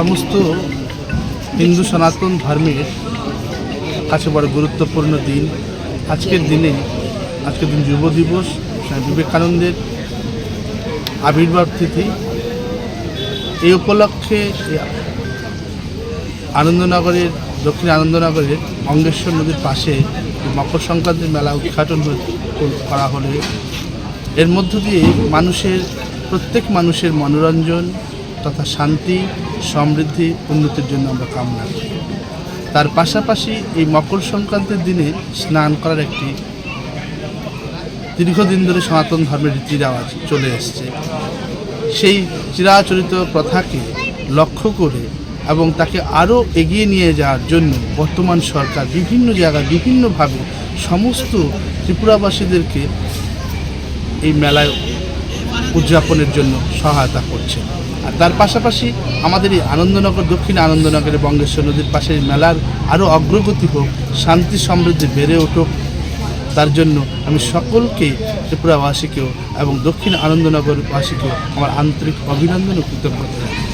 সমস্ত হিন্দু সনাতন ধর্মের কাছে বড় গুরুত্বপূর্ণ দিন। আজকের দিন যুব দিবস, স্বামী বিবেকানন্দের আবির্ভাব তিথি। এই উপলক্ষে দক্ষিণ আনন্দনগরের অঙ্গেশ্বর নদীর পাশে মকর সংক্রান্তির মেলা উদ্ঘাটন করা হলে এর মধ্য দিয়ে প্রত্যেক মানুষের মনোরঞ্জন তথা শান্তি, সমৃদ্ধি, উন্নতির জন্য আমরা কামনা করি। তার পাশাপাশি এই মকর সংক্রান্তির দিনে স্নান করার একটি দীর্ঘদিন ধরে সনাতন ধর্মের রীতি রেওয়াজ চলে এসছে। সেই চিরাচরিত প্রথাকে লক্ষ্য করে এবং তাকে আরও এগিয়ে নিয়ে যাওয়ার জন্য বর্তমান সরকার বিভিন্ন জায়গায় বিভিন্নভাবে সমস্ত ত্রিপুরাবাসীদেরকে এই মেলায় উদযাপনের জন্য সহায়তা করছে। আর তার পাশাপাশি আমাদের এই দক্ষিণ আনন্দনগরের বঙ্গেশ্বর নদীর পাশে মেলার আরও অগ্রগতি হোক, শান্তি সমৃদ্ধি বেড়ে উঠুক, তার জন্য আমি সকলকে ত্রিপুরাবাসীকেও এবং দক্ষিণ আনন্দনগরবাসীকেও আমার আন্তরিক অভিনন্দন ও কৃতজ্ঞতা জানাই।